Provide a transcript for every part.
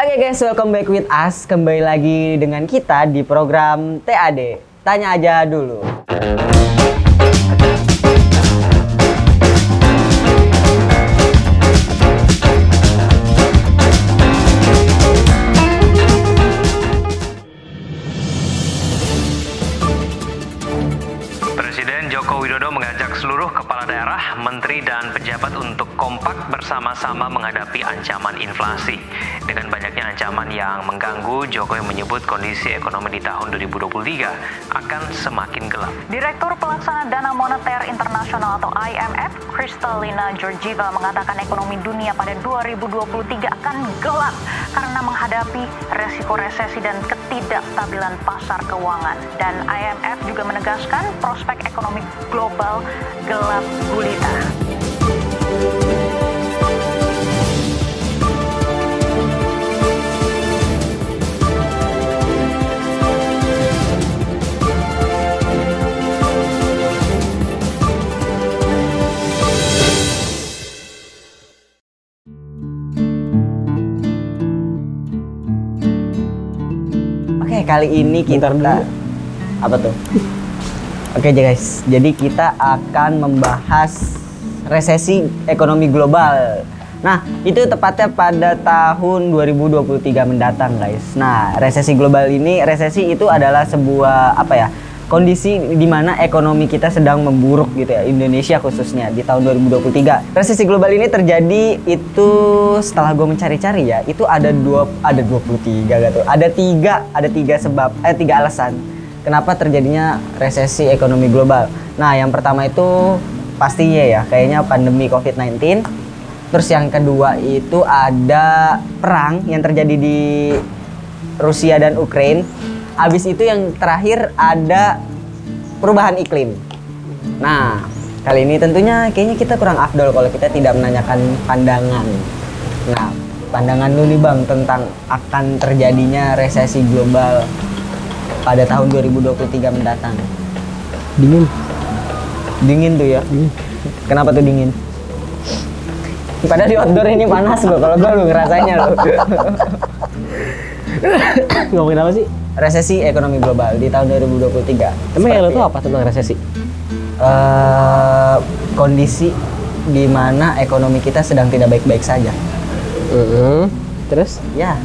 Oke guys, welcome back with us. Kembali lagi dengan kita di program TAD. Tanya aja dulu. Presiden Joko Widodo mengajak seluruh kepala daerah, menteri, dan pejabat untuk kompak bersama-sama menghadapi ancaman inflasi. Dengan banyaknya ancaman yang mengganggu, Jokowi menyebut kondisi ekonomi di tahun 2023 akan semakin gelap. Direktur Pelaksana Dana Moneter Internasional atau IMF, Kristalina Georgieva mengatakan ekonomi dunia pada 2023 akan gelap karena menghadapi resiko resesi dan ketidakstabilan pasar keuangan. Dan IMF juga menegaskan prospek ekonomi global gelap gulita. Oke, kali ini kita apa tuh? Oke guys, jadi kita akan membahas resesi ekonomi global. Nah, itu tepatnya pada tahun 2023 mendatang guys. Nah, resesi global ini, resesi itu adalah sebuah kondisi di mana ekonomi kita sedang memburuk gitu ya, Indonesia khususnya di tahun 2023. Resesi global ini terjadi itu setelah gue mencari-cari ya, itu ada 23 gitu. Ada tiga alasan kenapa terjadinya resesi ekonomi global. Nah, yang pertama itu pastinya ya, kayaknya pandemi COVID-19. Terus yang kedua itu ada perang yang terjadi di Rusia dan Ukraina. Habis itu yang terakhir ada perubahan iklim. Nah, kali ini tentunya kayaknya kita kurang afdol kalau kita tidak menanyakan pandangan. Nah, pandangan lu nih Bang tentang akan terjadinya resesi global pada tahun 2023 mendatang. Dingin tuh ya. Kenapa tuh dingin? Padahal di outdoor ini panas loh, kalau gue lu ngerasanya loh. Ngomongin apa sih? Resesi ekonomi global di tahun 2023. Emang yang lo tuh apa tentang resesi? Kondisi di mana ekonomi kita sedang tidak baik-baik saja. Terus? Ya,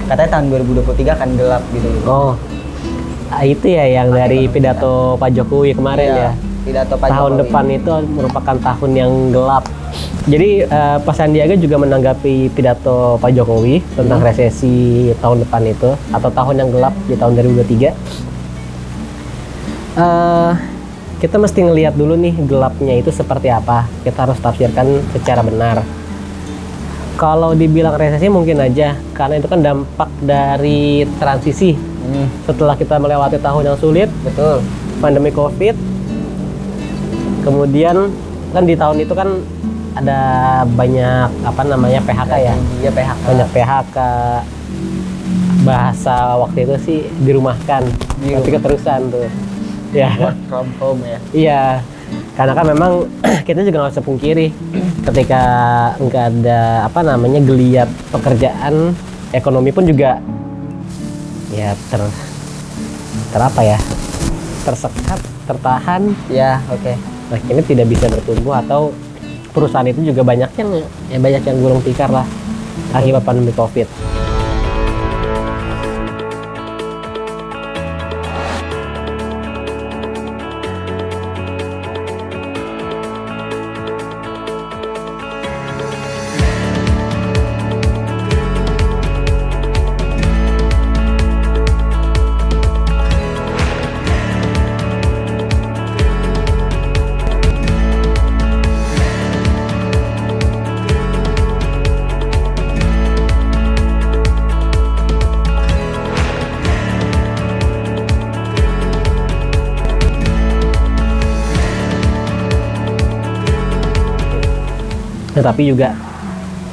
katanya tahun 2023 akan gelap gitu. Oh, itu ya yang dari pidato Pak Jokowi kemarin ya. Pidato Pak Tahun Jokowi. depan itu merupakan tahun yang gelap. Jadi Pak Sandiaga juga menanggapi pidato Pak Jokowi tentang resesi tahun depan itu atau tahun yang gelap di tahun 2023. Kita mesti ngelihat dulu nih gelapnya itu seperti apa. Kita harus tafsirkan secara benar. Kalau dibilang resesi mungkin aja, karena itu kan dampak dari transisi. Setelah kita melewati tahun yang sulit, Betul. pandemi COVID, kemudian kan di tahun itu kan ada banyak PHK ya. Iya, PHK. Banyak PHK. Bahasa waktu itu sih dirumahkan. Tapi keterusan tuh. Ya. Work from home ya. Iya. Karena kan memang kita juga nggak usah pungkiri ketika nggak ada geliat pekerjaan, ekonomi pun juga ya tersekat, tertahan. Ya, oke. Nah, ini tidak bisa bertumbuh atau perusahaan itu juga banyak yang gulung tikar lah akibat pandemi COVID. Tapi juga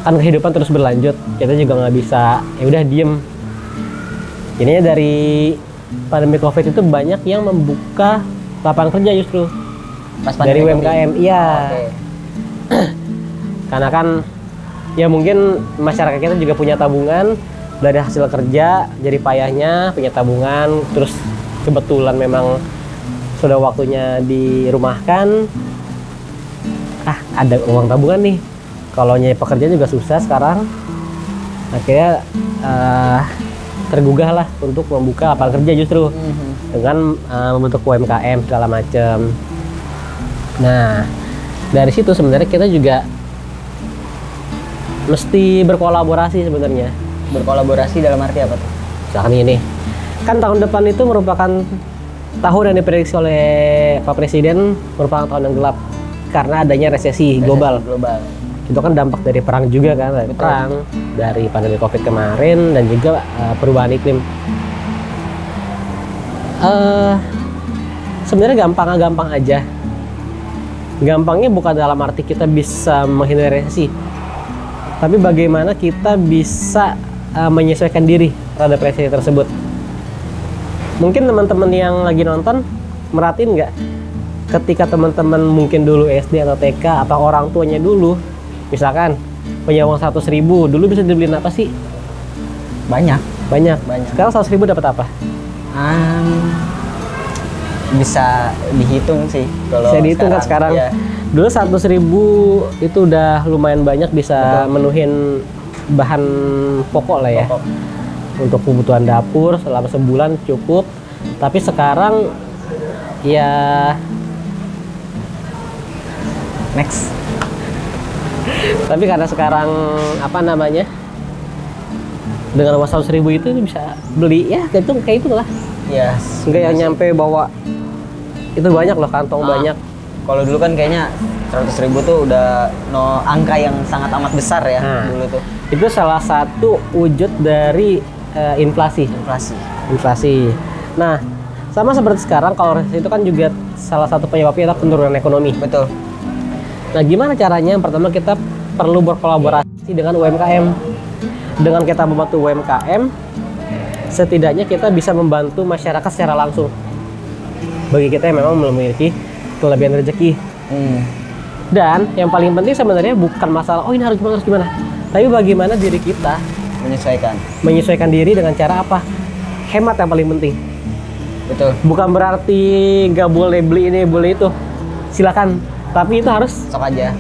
kan kehidupan terus berlanjut, kita juga nggak bisa ya udah diem. Jadinya dari pandemi COVID itu banyak yang membuka lapangan kerja justru dari UMKM. Iya. Okay. Karena kan ya mungkin masyarakat kita juga punya tabungan, dari hasil kerja, jadi payahnya, punya tabungan, terus kebetulan memang sudah waktunya dirumahkan, ada uang tabungan nih. Kalau nyari pekerjaan juga susah sekarang, akhirnya tergugah lah untuk membuka lapangan kerja justru dengan membentuk UMKM segala macam. Nah, dari situ sebenarnya kita juga mesti berkolaborasi sebenarnya. Berkolaborasi dalam arti apa tuh? Misalkan ini, kan tahun depan itu merupakan tahun yang diprediksi oleh Pak Presiden merupakan tahun yang gelap karena adanya resesi global. Itu kan dampak dari perang juga kan, dari perang, dari pandemi COVID kemarin dan juga perubahan iklim. Sebenarnya gampang aja. Gampangnya bukan dalam arti kita bisa menghindari resesi, tapi bagaimana kita bisa menyesuaikan diri terhadap resesi tersebut. Mungkin teman-teman yang lagi nonton merhatiin nggak, ketika teman-teman mungkin dulu SD atau TK atau orang tuanya dulu, misalkan punya uang 100.000, dulu bisa dibeliin apa sih? Banyak. Sekarang 100.000 dapat apa? Bisa dihitung sih. Kalau bisa dihitung kan sekarang. Ya. Dulu 100.000 itu udah lumayan banyak, bisa menuhin bahan pokok lah ya. Untuk kebutuhan dapur selama sebulan cukup. Tapi sekarang ya next. Tapi karena sekarang dengan uang 100.000 itu bisa beli ya kayak itulah. Yes. Enggak yang nyampe bawa itu banyak loh, kantong banyak. Kalau dulu kan kayaknya 100.000 tuh udah angka yang sangat amat besar ya dulu tuh. Itu salah satu wujud dari inflasi. Nah, sama seperti sekarang kalau resesi itu kan juga salah satu penyebabnya adalah penurunan ekonomi. Betul. Nah, gimana caranya? Yang pertama kita perlu berkolaborasi dengan UMKM. Dengan kita membantu UMKM, setidaknya kita bisa membantu masyarakat secara langsung. Bagi kita yang memang belum memiliki kelebihan rezeki. Dan yang paling penting sebenarnya bukan masalah ini harus gimana, tapi bagaimana diri kita menyesuaikan diri dengan cara apa? Hemat yang paling penting. Betul. Bukan berarti nggak boleh beli ini, boleh itu. Silakan. Tapi itu harus sok aja.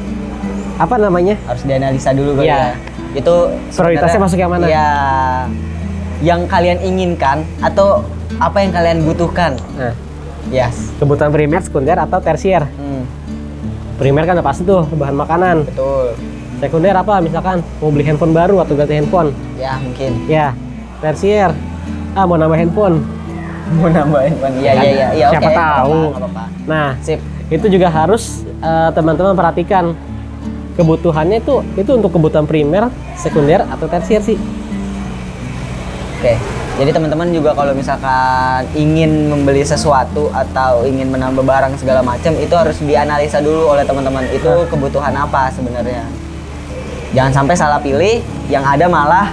Harus dianalisa dulu ya. Itu prioritasnya masuk yang mana? Ya, yang kalian inginkan atau apa yang kalian butuhkan. Yes. Kebutuhan primer, sekunder, atau tersier. Primer kan udah pasti tuh bahan makanan. Betul. Sekunder apa? Misalkan mau beli handphone baru atau ganti handphone. Ya mungkin. Ya. Tersier. Mau nambah handphone. Iya. Siapa tahu. Apa-apa. Nah, sip. Itu juga harus teman-teman perhatikan kebutuhannya itu untuk kebutuhan primer, sekunder, atau tersier sih. Oke. Jadi teman-teman juga kalau misalkan ingin membeli sesuatu atau ingin menambah barang segala macam, itu harus dianalisa dulu oleh teman-teman. Itu kebutuhan apa sebenarnya. Jangan sampai salah pilih, yang ada malah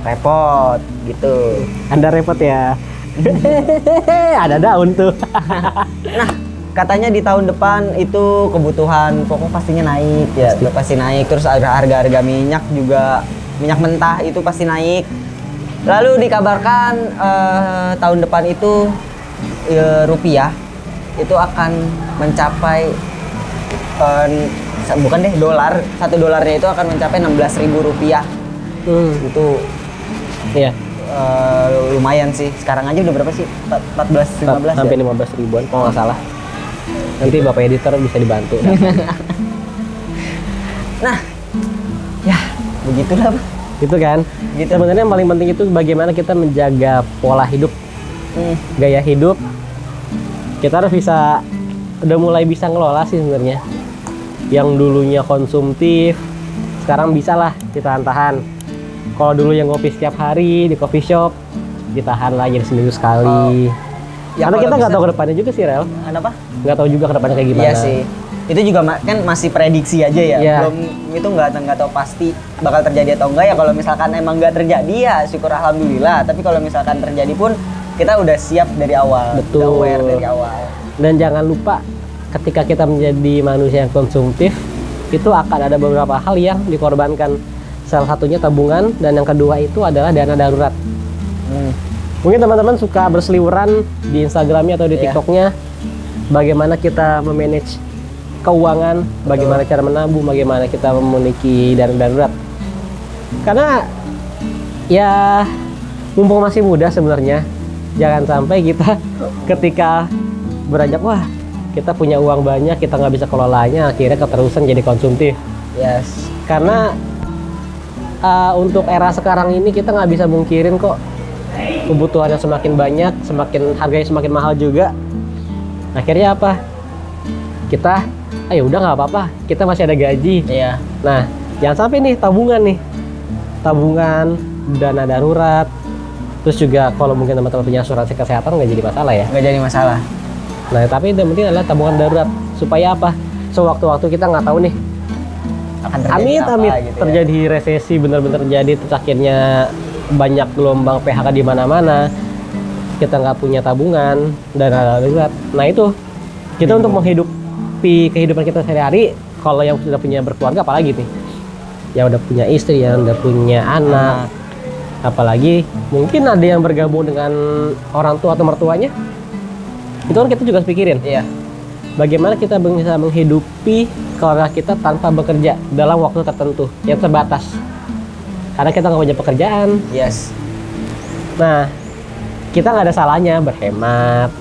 repot gitu. Anda repot ya. Ada daun tuh. Nah, katanya di tahun depan itu kebutuhan pokok pastinya naik ya. Pasti naik. Terus harga minyak juga, minyak mentah itu pasti naik. Lalu dikabarkan tahun depan itu rupiah itu akan mencapai dolar. $1 itu akan mencapai 16.000 rupiah. Itu iya. Lumayan sih. Sekarang aja udah berapa sih? 14-15 sampai ya? 15 ribuan kalau nggak salah. Nanti Bapak editor bisa dibantu. Nah, ya begitulah. Gitu kan. Sebenarnya yang paling penting itu bagaimana kita menjaga pola hidup, gaya hidup. Kita harus udah mulai bisa ngelola sih sebenarnya. Yang dulunya konsumtif, sekarang bisa lah ditahan-tahan. Kalau dulu yang ngopi setiap hari di coffee shop, ditahan lagi seminggu sekali. Karena kita nggak tahu ke depannya juga sih, Rel. Kenapa? Nggak tahu juga ke depannya kayak gimana. Iya sih. Itu juga kan masih prediksi aja ya. Belum itu nggak tahu pasti bakal terjadi atau enggak ya. Kalau misalkan emang nggak terjadi ya syukur alhamdulillah. Tapi kalau misalkan terjadi pun kita udah siap dari awal. Betul. Udah aware dari awal. Dan jangan lupa ketika kita menjadi manusia yang konsumtif itu akan ada beberapa hal yang dikorbankan. Salah satunya tabungan, dan yang kedua itu adalah dana darurat. Mungkin teman-teman suka berseliweran di Instagramnya atau di Iya. TikToknya, bagaimana kita memanage keuangan, bagaimana cara menabung, bagaimana kita memiliki dana darurat. Karena ya mumpung masih muda sebenarnya, jangan sampai kita ketika beranjak, wah kita punya uang banyak, kita nggak bisa kelolanya, akhirnya keterusan jadi konsumtif. Yes. Karena untuk era sekarang ini kita nggak bisa mungkirin kok kebutuhannya semakin banyak, semakin harganya semakin mahal juga. Akhirnya apa? Kita, ayo udah nggak apa-apa, kita masih ada gaji. Iya. Nah, jangan sampai nih, tabungan, dana darurat, terus juga kalau mungkin teman-teman punya asuransi kesehatan nggak jadi masalah ya. Nggak jadi masalah. Nah, tapi yang penting adalah tabungan darurat supaya apa? Sewaktu-waktu kita nggak tahu nih, Akan terjadi apa amit gitu ya. terjadi resesi, benar-benar terjadi, terus akhirnya banyak gelombang PHK di mana-mana, kita nggak punya tabungan, dana darurat. Nah itu kita untuk menghidupi kehidupan kita sehari-hari, kalau yang sudah punya berkeluarga apalagi nih, yang udah punya istri, yang udah punya anak, apalagi mungkin ada yang bergabung dengan orang tua atau mertuanya, itu kan kita juga harus pikirin. Iya. Bagaimana kita bisa menghidupi keluarga kita tanpa bekerja dalam waktu tertentu yang terbatas. Karena kita nggak punya pekerjaan. Yes. Nah, kita nggak ada salahnya berhemat.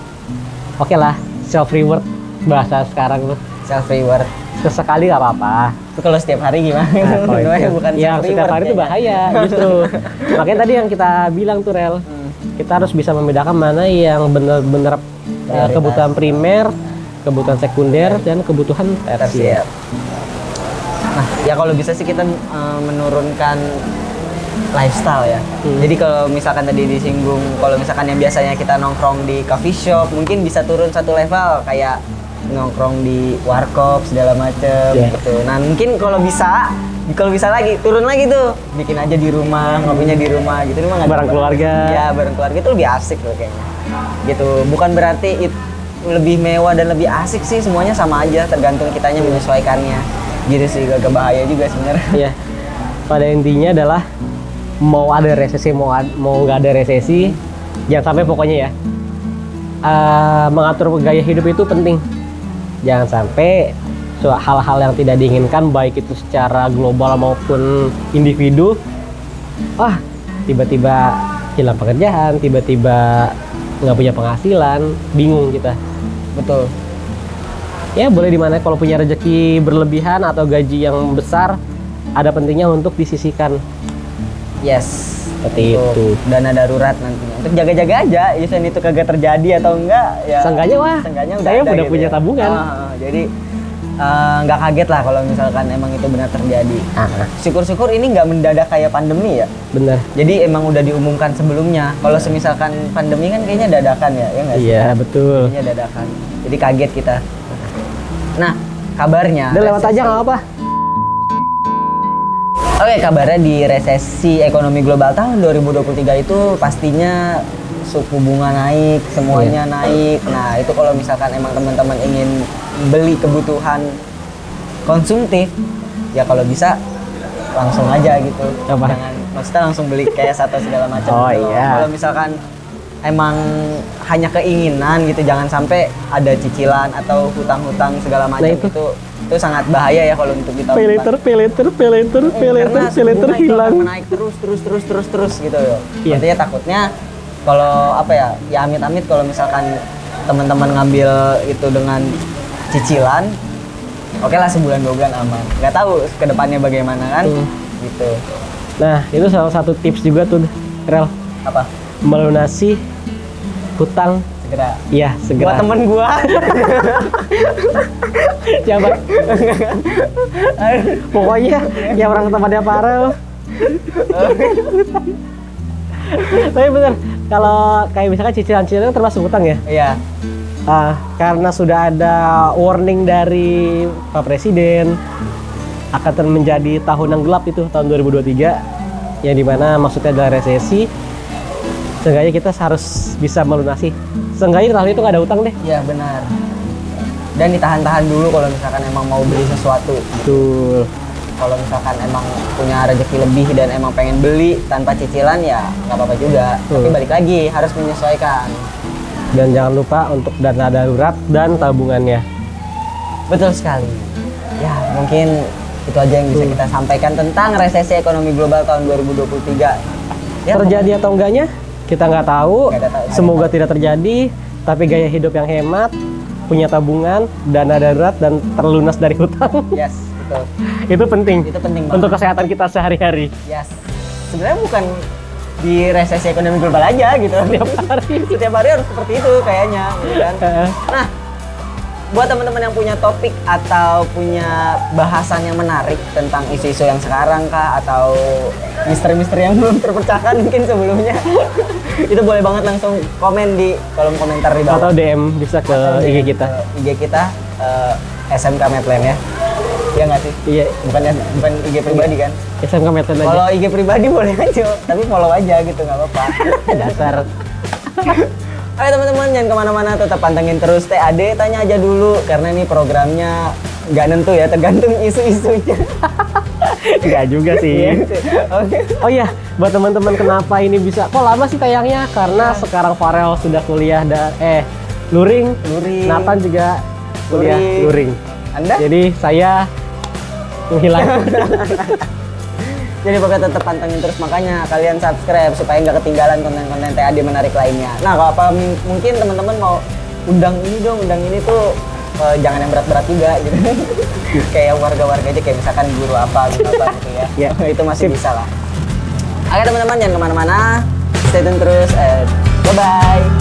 Oke lah, self reward bahasa sekarang tuh. Self reward. Sesekali nggak apa-apa. Itu kalau setiap hari gimana? Nah, kalau Namanya itu- bukan yang self setiap reward hari itu kayaknya. bahaya justru. Makanya tadi yang kita bilang tuh Rel, kita harus bisa membedakan mana yang benar-benar Prioritas. kebutuhan primer, kebutuhan sekunder, dan kebutuhan tersier. Tersier. Nah, ya kalau bisa sih kita menurunkan lifestyle ya. Jadi kalau misalkan tadi disinggung, kalau misalkan yang biasanya kita nongkrong di coffee shop, mungkin bisa turun satu level kayak nongkrong di warkop segala macem Yeah. gitu. Nah mungkin kalau bisa lagi turun lagi tuh, bikin aja di rumah, ngopinya di rumah gitu. Ini mah nggak Bareng ada- keluarga. Ya bareng keluarga itu lebih asik loh kayaknya. Gitu. Bukan berarti lebih mewah dan lebih asik sih, semuanya sama aja, tergantung kitanya menyesuaikannya. Gitu sih, agak bahaya juga sebenarnya. Ya, pada intinya adalah mau ada resesi mau nggak ada resesi, jangan sampai pokoknya ya mengatur gaya hidup itu penting. Jangan sampai hal-hal yang tidak diinginkan, baik itu secara global maupun individu, tiba-tiba hilang pekerjaan, tiba-tiba nggak punya penghasilan, bingung kita. Betul. Ya boleh dimana kalau punya rezeki berlebihan atau gaji yang besar, ada pentingnya untuk disisihkan. Yes. Seperti Untuk itu. dana darurat nantinya. Untuk jaga-jaga aja, event itu kagak terjadi atau enggak ya. Seenggaknya, wah, seenggaknya saya ada udah gitu punya ya. tabungan. Jadi nggak kaget lah kalau misalkan emang itu benar terjadi. Syukur-syukur ini nggak mendadak kayak pandemi ya. Bener. Jadi emang udah diumumkan sebelumnya. Kalau semisalkan pandemi kan kayaknya dadakan ya, ya nggak sih? Iya betul. Kayaknya dadakan. Jadi kaget kita. Nah, kabarnya. Udah lewat aja nggak apa. Oke, kabarnya di resesi ekonomi global tahun 2023 itu pastinya suku bunga naik, semuanya naik. Nah, itu kalau misalkan emang teman-teman ingin beli kebutuhan konsumtif, ya kalau bisa langsung aja gitu. Apa? Jangan maksudnya langsung beli cash atau segala macam. Oh, gitu loh. iya. Kalau misalkan emang hanya keinginan gitu, jangan sampai ada cicilan atau hutang-hutang segala macam Nah, itu sangat bahaya ya kalau untuk kita lakukan. Pay later Karena suku bunga itu hilang. akan menaik terus gitu loh. Iya. Artinya takutnya kalau apa ya amit-amit kalau misalkan teman-teman ngambil itu dengan cicilan, oke lah sebulan 2 bulan aman. Nggak tahu kedepannya bagaimana kan, gitu. Nah itu salah satu tips juga tuh, Rel, Apa? melunasi hutang. Segera. Iya Buat segera. temen gua. Coba. Pokoknya ya orang tempatnya Farel. Tapi bener, kalau kayak misalkan cicilan-cicilan termasuk hutang ya. Iya. Karena sudah ada warning dari Pak Presiden akan menjadi tahun yang gelap itu tahun 2023, yang dimana maksudnya adalah resesi. Seenggaknya kita harus bisa melunasi. Seenggaknya tahun itu nggak ada utang deh. Iya benar. Dan ditahan-tahan dulu kalau misalkan emang mau beli sesuatu. Betul. kalau misalkan emang punya rezeki lebih dan emang pengen beli tanpa cicilan ya nggak apa-apa juga. Tapi balik lagi harus menyesuaikan. Dan jangan lupa untuk dana darurat dan tabungannya. Betul sekali. Ya mungkin itu aja yang bisa kita sampaikan tentang resesi ekonomi global tahun 2023. Ya, Terjadi atau enggaknya kita nggak tahu. Nggak ada tahu. Semoga tidak terjadi. Tapi gaya hidup yang hemat, punya tabungan, dana darurat, dan terlunas dari hutang. Yes, betul. Itu penting. Itu penting banget. Untuk kesehatan kita sehari-hari. Yes. Sebenarnya bukan di resesi ekonomi global aja gitu. Setiap hari harus seperti itu kayaknya, gitu kan. Nah, buat teman-teman yang punya topik atau punya bahasan yang menarik tentang isu-isu yang sekarang kah atau misteri-misteri yang belum terpecahkan mungkin sebelumnya, itu boleh banget langsung komen di kolom komentar di bawah. Atau DM bisa ke Atau IG di- kita. IG kita SMK Medland ya. Iya nggak sih? Iya. Bukan IG pribadi kan? SMK Medland aja. Kalau IG pribadi boleh aja, tapi follow aja gitu nggak apa-apa. Dasar. Oke teman-teman, jangan kemana-mana, tetap pantengin terus TAD Tanya Aja Dulu, karena ini programnya nggak nentu ya, tergantung isu-isunya. Enggak juga sih. Oke. Oh iya, buat teman-teman kenapa ini bisa kok lama sih tayangnya? Karena sekarang Farel sudah kuliah dan luring. Luring. Nathan juga kuliah Luring. luring. Anda? Jadi saya menghilang. Jadi pokoknya tetap pantengin terus, makanya kalian subscribe supaya nggak ketinggalan konten-konten TAD menarik lainnya. Nah kalau apa mungkin teman-teman mau undang ini dong, undang ini tuh jangan yang berat-berat juga gitu. Kayak warga-warga aja, kayak misalkan guru apa gitu ya. Itu masih bisa lah. Oke teman-teman, jangan kemana-mana, stay tune terus, bye-bye.